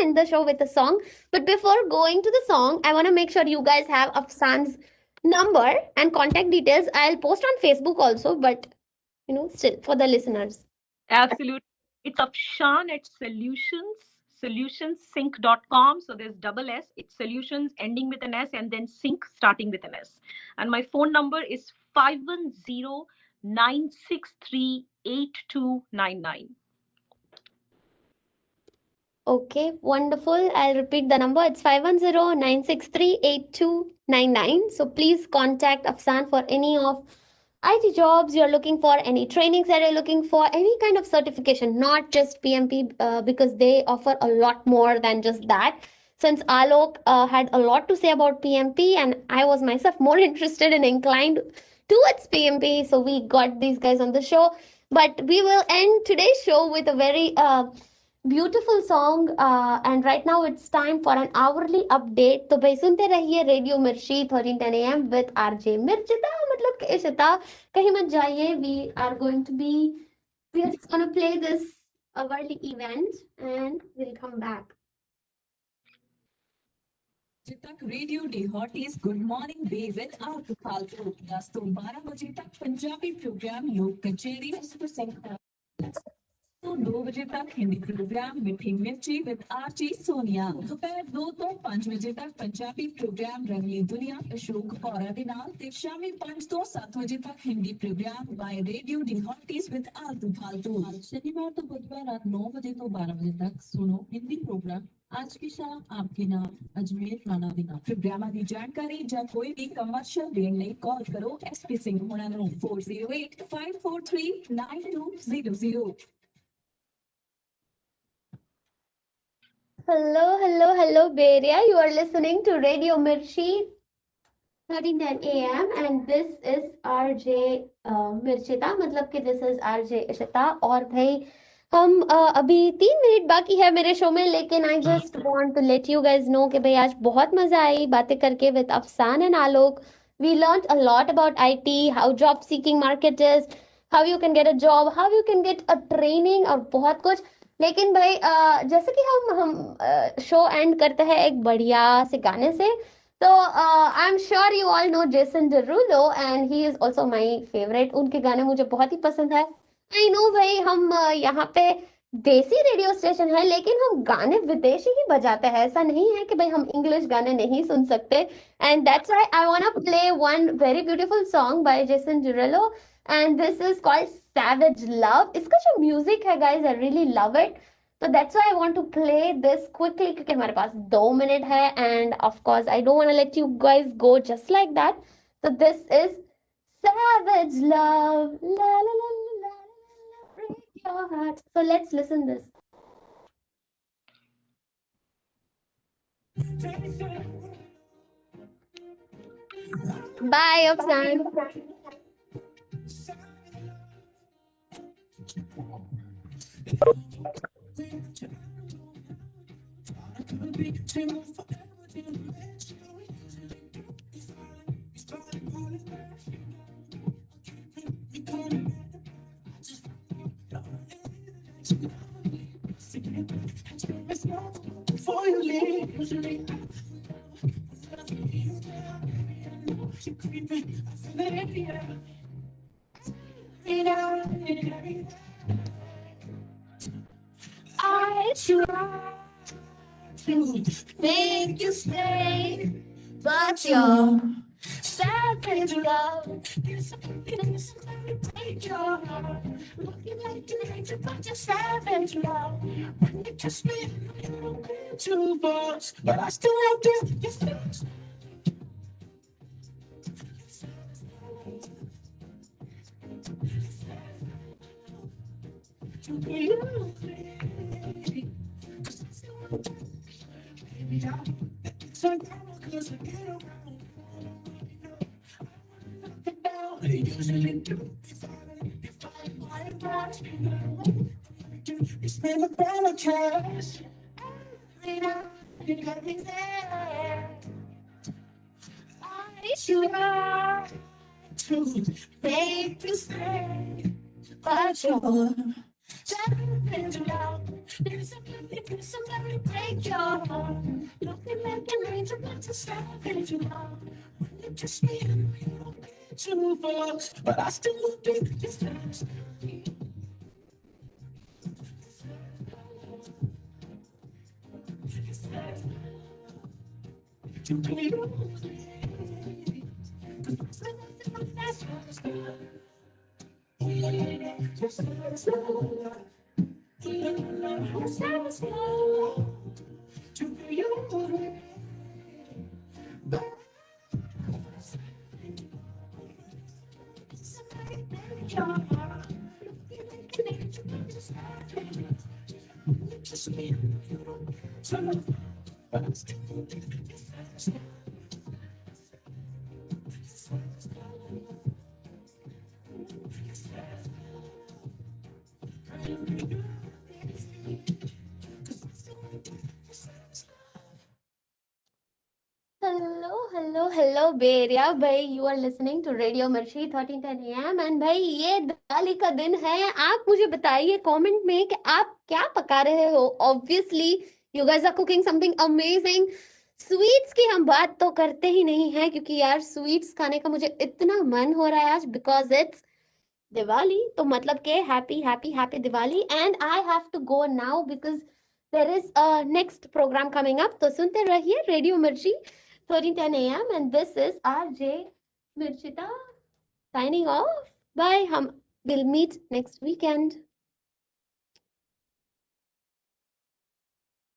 in the show with a song. But before going to the song, I want to make sure you guys have Afsan's number and contact details. I'll post on Facebook also, but still for the listeners. Absolutely. It's Afshan at solutionssync.com. So there's double S. It's solutions ending with an S and then sync starting with an S. And my phone number is 510-963-8299. Okay, wonderful. I'll repeat the number. It's 510-963-8299. So please contact Afsan for any of IT jobs you're looking for, any trainings that you're looking for, any kind of certification, not just PMP, because they offer a lot more than just that. Since Alok had a lot to say about PMP, and I was myself more interested and inclined towards PMP, so we got these guys on the show. But we will end today's show with a very beautiful song and right now it's time for an hourly update. तो भाई सुनते रहिए radio Mirchi 1310 AM with RJ मिर्चिता, मतलब कि इशिता. कहीं मत जाइए. We are going to be we are just gonna play this hourly event and will come back. बजे तक radio day hotties good morning day with आपको फालतू 10 to 12 बजे तक पंजाबी प्रोग्राम लोक कचेरी तो 2 बजे तक हिंदी प्रोग्राम मिठी मिर्ची विद आरटी सोनिया। दोपहर 2 ਤੋਂ 5 ਵਜੇ ਤੱਕ ਪੰਜਾਬੀ ਪ੍ਰੋਗਰਾਮ ਰੰਗਲੀ ਦੁਨੀਆ ਅਸ਼ੋਕ ਪੌਰਾ ਦੇ ਨਾਲ ਤੇ ਸ਼ਾਮੀ 5 ਤੋਂ 7 ਵਜੇ ਤੱਕ Hindi program by radio D hotties with ਆਲਤੂ ਫਾਲਤੂ। शनिवार तो बुधवार रात 9 बजे तो 12 बजे तक सुनो हिंदी प्रोग्राम आज की शाम आपके नाम अजमेर राणा ਦੇ ਨਾਲ। ਪ੍ਰੋਗਰਾਮਾਂ ਦੀ ਜਾਣਕਾਰੀ ਜਾਂ ਕੋਈ ਵੀ ਕਮਰਸ਼ੀਅਲ ਦੇਣ ਲਈ ਕਾਲ ਕਰੋ ਐਸਪੀ ਸਿੰਘ ਹੋਣਾ ਨੂੰ 4085439200। Hello, hello, hello, Beria. You are listening to Radio Mirchi 13:10 a.m. and this is RJ मिर्चिता, मतलब कि दिस इज RJ इशिता। और भाई हम अभी 3 मिनट बाकी है मेरे शो में, लेकिन I just want to let you guys know कि भाई आज बहुत मजा आई बातें करके with Afsan and Alok. We learn a lot about IT, how job seeking market is, how you can get a job, how you can get a training और बहुत कुछ। लेकिन भाई जैसे कि हम शो एंड करते हैं एक बढ़िया से गाने से। तो I am sure you all know Jason derulo and he is also my favourite. उनके गाने मुझे बहुत ही पसंद है। आई नो भाई हम यहाँ पे देसी रेडियो स्टेशन है, लेकिन हम गाने विदेशी ही बजाते हैं। ऐसा नहीं है कि भाई हम इंग्लिश गाने नहीं सुन सकते। And that's why I want to play one very beautiful song by Jason derulo and this is called savage love. इसका जो म्यूजिक है guys I really love it. तो that's why I want to play this quickly, क्योंकि हमारे पास 2 minute है and of course I don't want to let you guys go just like that. So this is Savage Love. La la la la la la, break your heart. So let's listen this. Bye, Afshan. Before you leave, usually you creeping, I feel it, yeah. I try to make you stay, but you're savage love. There's something that take your heart. Looking like an angel, but you're savage love. When you kiss me, you don't get too much, but I still have to. Your face. To be you, baby, it's a cause I get around. They usually do. If I find out, it's never gonna cash. Every night, you got me there. I try to make you stay, but you're savage love. There's somebody break your heart. Looking like an angel, but you're savage love. When you kiss me, I know you don't get too much, but I still do this fast. To be you, to be you. Hello, hello, hello, Bay Area. भाई you are listening to Radio Mirchi 13:10 a.m. and भाई ये दिवाली का दिन है। आप मुझे बताइए comment में कि आप क्या पका रहे हो। Obviously, you guys are cooking something amazing. Sweets की हम बात तो करते ही नहीं है, क्योंकि यार स्वीट्स खाने का मुझे इतना मन हो रहा है आज, बिकॉज इट्स दिवाली तो मतलब के happy happy happy Diwali and I have to go now because there is a next programme coming up तो सुनते रहिए रेडियो मिर्ची 1310 AM एंड दिस इज RJ Mirchita signing off bye हम will meet next weekend